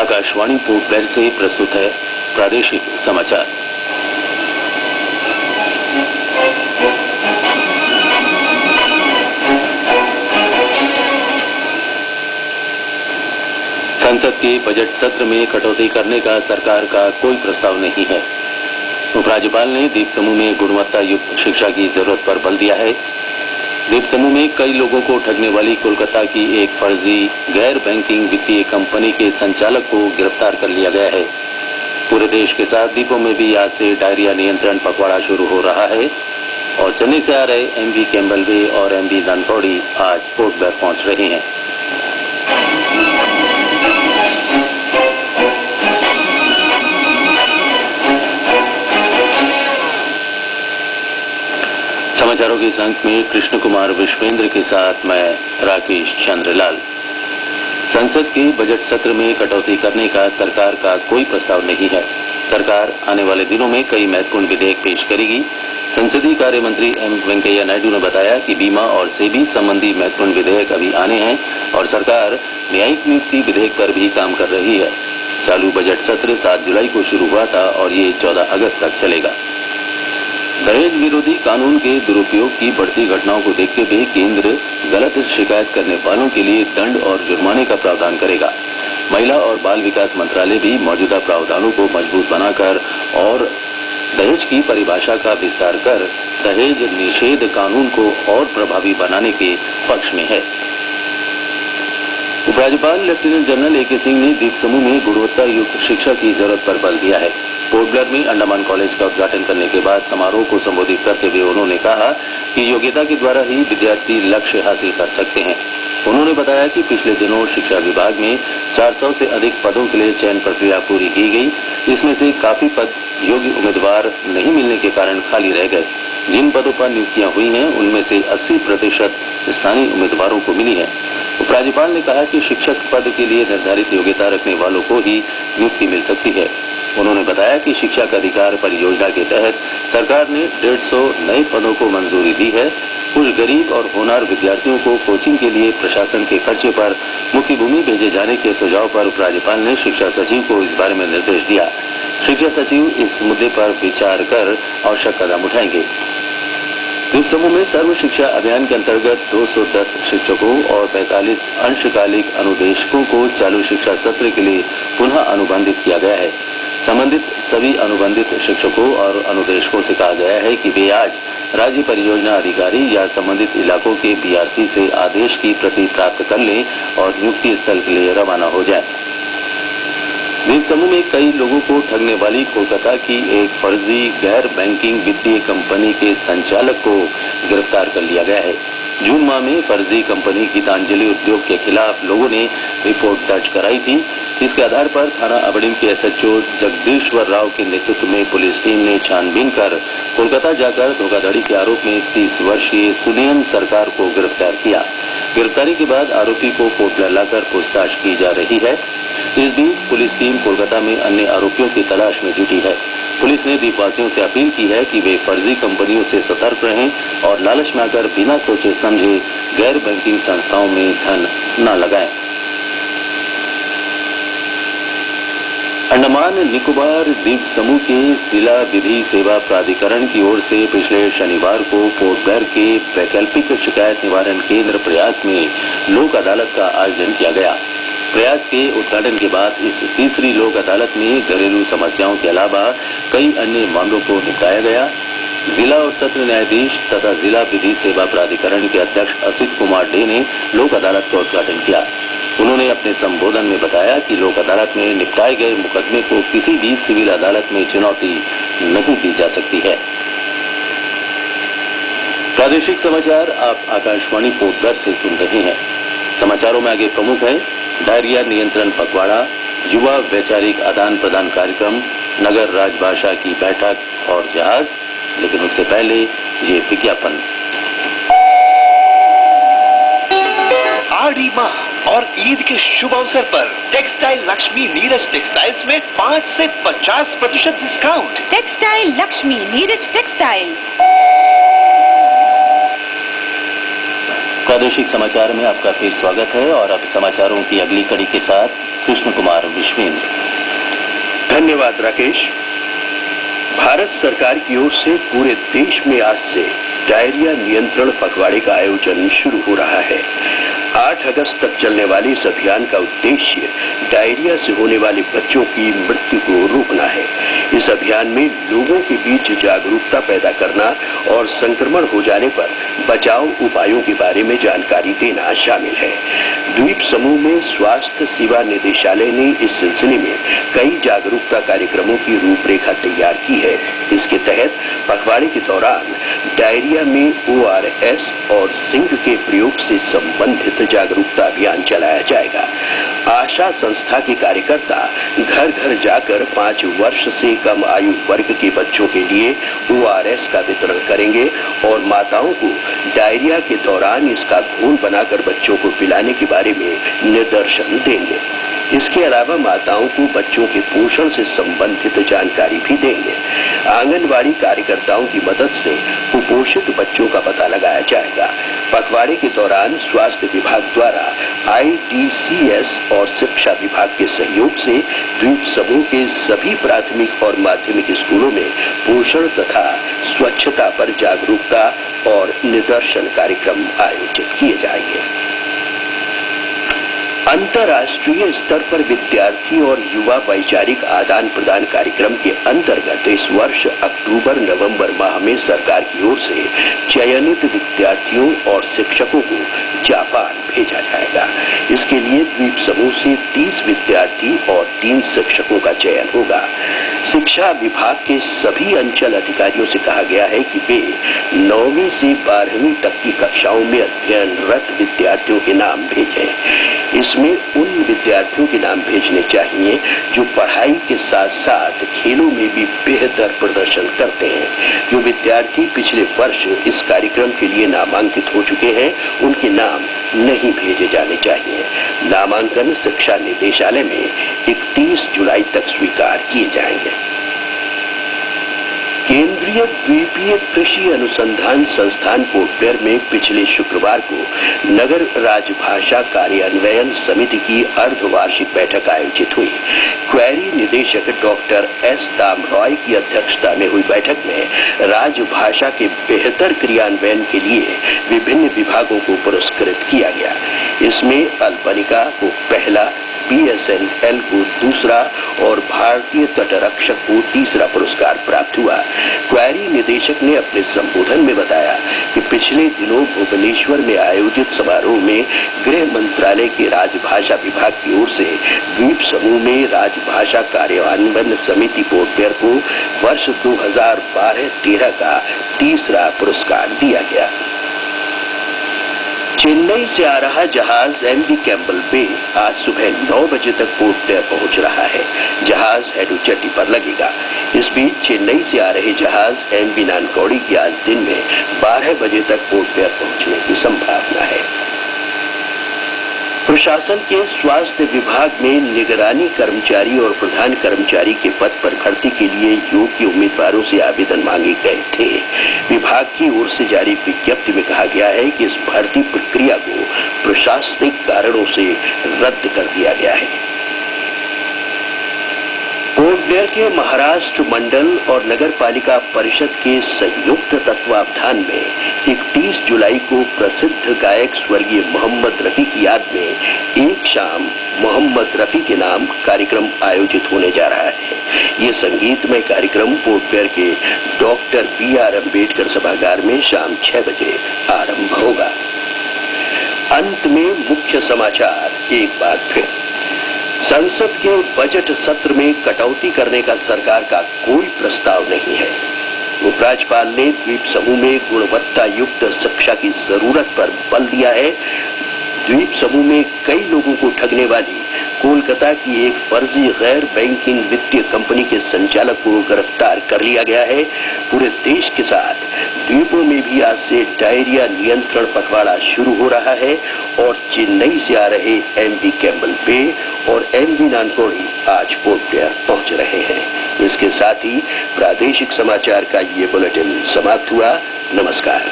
Akashvani port Blair से प्रस्तुत है प्रादेशिक समाचार। संसद के बजट सत्र में कटौती करने का सरकार का कोई प्रस्ताव नहीं है। उपराज्यपाल ने द्वीप समूह में गुणवत्ता युक्त शिक्षा की जरूरत पर बल दिया है। द्वीप समूह में कई लोगों को ठगने वाली कोलकाता की एक फर्जी गैर बैंकिंग वित्तीय कंपनी के संचालक को गिरफ्तार कर लिया गया है। पूरे देश के साथ द्वीपों में भी आज से डायरिया नियंत्रण पखवाड़ा शुरू हो रहा है और चेन्नई से आ रहे एमवी कैम्बलवे और एमवी धनखौड़ी आज पोर्ट ब्लेयर पहुंच रहे हैं। समाचारों के इस अंक में कृष्ण कुमार विश्वेंद्र के साथ मैं राकेश चंद्रलाल। संसद के बजट सत्र में कटौती करने का सरकार का कोई प्रस्ताव नहीं है। सरकार आने वाले दिनों में कई महत्वपूर्ण विधेयक पेश करेगी। संसदीय कार्य मंत्री एम वेंकैया नायडू ने बताया कि बीमा और सेबी संबंधी महत्वपूर्ण विधेयक अभी आने हैं और सरकार न्यायिक नियुक्ति विधेयक पर भी काम कर रही है। चालू बजट सत्र 7 जुलाई को शुरू हुआ था और ये 14 अगस्त तक चलेगा। दहेज विरोधी कानून के दुरुपयोग की बढ़ती घटनाओं को देखते हुए केंद्र गलत शिकायत करने वालों के लिए दंड और जुर्माने का प्रावधान करेगा। महिला और बाल विकास मंत्रालय भी मौजूदा प्रावधानों को मजबूत बनाकर और दहेज की परिभाषा का विस्तार कर दहेज निषेध कानून को और प्रभावी बनाने के पक्ष में है। उपराज्यपाल लेफ्टिनेंट जनरल ए.के. सिंह ने द्वीप समूह में गुणवत्ता युक्त शिक्षा की जरूरत पर बल दिया है। पोर्ट ब्लेयर में अंडमान कॉलेज का उद्घाटन करने के बाद समारोह को संबोधित करते हुए उन्होंने कहा कि योग्यता के द्वारा ही विद्यार्थी लक्ष्य हासिल कर सकते हैं। उन्होंने बताया कि पिछले दिनों शिक्षा विभाग में 400 से अधिक पदों के लिए चयन प्रक्रिया पूरी की गई। इसमें से काफी पद योग्य उम्मीदवार नहीं मिलने के कारण खाली रह गए। जिन पदों पर नियुक्तियां हुई हैं उनमें से 80% स्थानीय उम्मीदवारों को मिली है। उपराज्यपाल ने कहा कि शिक्षक पद के लिए निर्धारित योग्यता रखने वालों को ही नियुक्ति मिल सकती है। उन्होंने बताया कि शिक्षा का अधिकार परियोजना के तहत सरकार ने 150 नए पदों को मंजूरी दी है। कुछ गरीब और होनहार विद्यार्थियों को कोचिंग के लिए प्रशासन के खर्चे पर मुख्य भूमि भेजे जाने के सुझाव पर उपराज्यपाल ने शिक्षा सचिव को इस बारे में निर्देश दिया। शिक्षा सचिव इस मुद्दे पर विचार कर आवश्यक कदम उठाएंगे। द्वीप समूह में सर्व शिक्षा अभियान के अंतर्गत 210 शिक्षकों और 45 अंशकालिक अनुदेशकों को चालू शिक्षा सत्र के लिए पुनः अनुबंधित किया गया है। संबंधित सभी अनुबंधित शिक्षकों और अनुदेशकों से कहा गया है कि वे आज राज्य परियोजना अधिकारी या संबंधित इलाकों के बीआरसी से आदेश की प्रति प्राप्त कर लें और नियुक्ति स्थल के लिए रवाना हो जाएं। द्वीप समूह में कई लोगों को ठगने वाली कोलकाता की एक फर्जी गैर बैंकिंग वित्तीय कंपनी के संचालक को गिरफ्तार कर लिया गया है। जून माह में फर्जी कंपनी गीतांजलि उद्योग के खिलाफ लोगों ने रिपोर्ट दर्ज कराई थी। इसके आधार पर थाना अबड़ीन के एसएचओ जगदीश्वर राव के नेतृत्व में पुलिस टीम ने छानबीन कर कोलकाता जाकर धोखाधड़ी के आरोप में 30 वर्षीय सुनियन सरकार को गिरफ्तार किया। गिरफ्तारी के बाद आरोपी को पोर्ट ब्लेयर लाकर पूछताछ की जा रही है। इस बीच पुलिस टीम कोलकाता में अन्य आरोपियों की तलाश में जुटी है। पुलिस ने द्वीपवासियों से अपील की है कि वे फर्जी कंपनियों से सतर्क रहें और लालच में आकर बिना सोचे समझे गैर बैंकिंग संस्थाओं में धन न लगाएं। अंडमान निकोबार द्वीप समूह के जिला विधि सेवा प्राधिकरण की ओर से पिछले शनिवार को पोर्ट ब्लेयर के वैकल्पिक शिकायत निवारण केंद्र प्रयास में लोक अदालत का आयोजन किया गया। प्रयास के उद्घाटन के बाद इस तीसरी लोक अदालत में घरेलू समस्याओं के अलावा कई अन्य मामलों को निपटाया गया। जिला और सत्र न्यायाधीश तथा जिला विधि सेवा प्राधिकरण के अध्यक्ष असित कुमार डे ने लोक अदालत का उद्घाटन किया। उन्होंने अपने संबोधन में बताया कि लोक अदालत में निपटाए गए मुकदमे को किसी भी सिविल अदालत में चुनौती नहीं दी जा सकती है। प्रादेशिक समाचार आप आकाशवाणी पोर्ट ब्लेयर से सुन रहे हैं। समाचारों में आगे प्रमुख है डायरिया नियंत्रण पखवाड़ा, युवा वैचारिक आदान प्रदान कार्यक्रम, नगर राजभाषा की बैठक और जहाज। लेकिन उससे पहले ये विज्ञापन। आड़ी माह और ईद के शुभ अवसर पर टेक्सटाइल लक्ष्मी नीरज टेक्सटाइल्स में 5 से 50% discount. Textile Lakshmi Neeraj textile. प्रादेशिक समाचार में आपका फिर स्वागत है और अब समाचारों की अगली कड़ी के साथ कृष्ण कुमार विश्वेंद्र। धन्यवाद राकेश। भारत सरकार की ओर से पूरे देश में आज से डायरिया नियंत्रण पखवाड़े का आयोजन शुरू हो रहा है। 8 अगस्त तक चलने वाले इस अभियान का उद्देश्य डायरिया से होने वाले बच्चों की मृत्यु को रोकना है। इस अभियान में लोगों के बीच जागरूकता पैदा करना और संक्रमण हो जाने पर बचाव उपायों के बारे में जानकारी देना शामिल है। द्वीप समूह में स्वास्थ्य सेवा निदेशालय ने इस सिलसिले में कई जागरूकता कार्यक्रमों की रूपरेखा तैयार की है। इसके तहत पखवाड़े के दौरान डायरिया में ORS और जिंक के प्रयोग से संबंधित जागरूकता अभियान चलाया जाएगा। आशा संस्था के कार्यकर्ता घर घर जाकर 5 वर्ष से कम आयु वर्ग के बच्चों के लिए ORS का वितरण करेंगे और माताओं को डायरिया के दौरान इसका घोल बनाकर बच्चों को पिलाने के बारे में निर्देशन देंगे। इसके अलावा माताओं को बच्चों के पोषण से संबंधित जानकारी भी देंगे। आंगनवाड़ी कार्यकर्ताओं की मदद से कुपोषित बच्चों का पता लगाया जाएगा। पखवाड़े के दौरान स्वास्थ्य विभाग द्वारा IDCS और शिक्षा विभाग के सहयोग से द्वीप समूह के सभी प्राथमिक और माध्यमिक स्कूलों में पोषण तथा स्वच्छता पर जागरूकता और निदर्शन कार्यक्रम आयोजित किए जाएंगे। अंतर्राष्ट्रीय स्तर पर विद्यार्थी और युवा वैचारिक आदान प्रदान कार्यक्रम के अंतर्गत इस वर्ष अक्टूबर-नवंबर माह में सरकार की ओर से चयनित विद्यार्थियों और शिक्षकों को जापान भेजा जाएगा। इसके लिए द्वीप समूह से 30 विद्यार्थी और 3 शिक्षकों का चयन होगा। शिक्षा विभाग के सभी अंचल अधिकारियों से कहा गया है कि वे 9वीं से 12वीं तक की कक्षाओं में अध्ययनरत विद्यार्थियों के नाम भेजें। इसमें उन विद्यार्थियों के नाम भेजने चाहिए जो पढ़ाई के साथ साथ खेलों में भी बेहतर प्रदर्शन करते हैं। जो विद्यार्थी पिछले वर्ष इस कार्यक्रम के लिए नामांकित हो चुके हैं, उनके नाम नहीं भेजे जाने चाहिए। नामांकन शिक्षा निदेशालय में 31 जुलाई तक स्वीकार किए जाएंगे। केंद्रीय द्वीपीय कृषि अनुसंधान संस्थान पोर्ट ब्लेयर में पिछले शुक्रवार को नगर राजभाषा कार्यान्वयन समिति की अर्धवार्षिक बैठक आयोजित हुई। क्वेरी निदेशक डॉक्टर S दाम रॉय की अध्यक्षता में हुई बैठक में राजभाषा के बेहतर क्रियान्वयन के लिए विभिन्न विभागों को पुरस्कृत किया गया। इसमें अल्पनिका को पहला, BSNL को दूसरा और भारतीय तटरक्षक को तीसरा पुरस्कार प्राप्त हुआ। क्वेरी निदेशक ने अपने संबोधन में बताया कि पिछले दिनों भुवनेश्वर में आयोजित समारोह में गृह मंत्रालय के राजभाषा विभाग की ओर से द्वीप समूह में राजभाषा कार्यान्वयन समिति पोर्ट ब्लेयर को वर्ष 2012-13 का तीसरा पुरस्कार दिया गया। चेन्नई से आ रहा जहाज MV कैम्पबेल बे आज सुबह 9 बजे तक पोर्ट ब्लेयर पहुंच रहा है। जहाज हेडू जेटी पर लगेगा। इस बीच चेन्नई से आ रहे जहाज MV नानकौड़ी की आज दिन में 12 बजे तक पोर्ट ब्लेयर पहुंचने की संभावना है। प्रशासन के स्वास्थ्य विभाग में निगरानी कर्मचारी और प्रधान कर्मचारी के पद पर भर्ती के लिए योग्य उम्मीदवारों से आवेदन मांगे गए थे। विभाग की ओर से जारी विज्ञप्ति में कहा गया है कि इस भर्ती प्रक्रिया को प्रशासनिक कारणों से रद्द कर दिया गया है। पोर्ट ब्लेयर के महाराष्ट्र मंडल और नगर पालिका परिषद के संयुक्त तत्वावधान में 31 जुलाई को प्रसिद्ध गायक स्वर्गीय मोहम्मद रफी की याद में एक शाम मोहम्मद रफी के नाम कार्यक्रम आयोजित होने जा रहा है। ये संगीतमय कार्यक्रम पोर्ट ब्लेयर के डॉक्टर BR अम्बेडकर सभागार में शाम 6 बजे आरंभ होगा। अंत में मुख्य समाचार एक बार फिर। संसद के बजट सत्र में कटौती करने का सरकार का कोई प्रस्ताव नहीं है। उपराज्यपाल ने द्वीप समूह में गुणवत्ता युक्त शिक्षा की जरूरत पर बल दिया है। द्वीप समूह में कई लोगों को ठगने वाली कोलकाता की एक फर्जी गैर बैंकिंग वित्तीय कंपनी के संचालक को गिरफ्तार कर लिया गया है। पूरे देश के साथ द्वीपों में भी आज से डायरिया नियंत्रण पखवाड़ा शुरू हो रहा है और चेन्नई से आ रहे MV कैम्पबेल बे और MV नानकौड़ी आज पोर्ट ब्लेयर पहुंच रहे हैं। इसके साथ ही प्रादेशिक समाचार का ये बुलेटिन समाप्त हुआ। नमस्कार।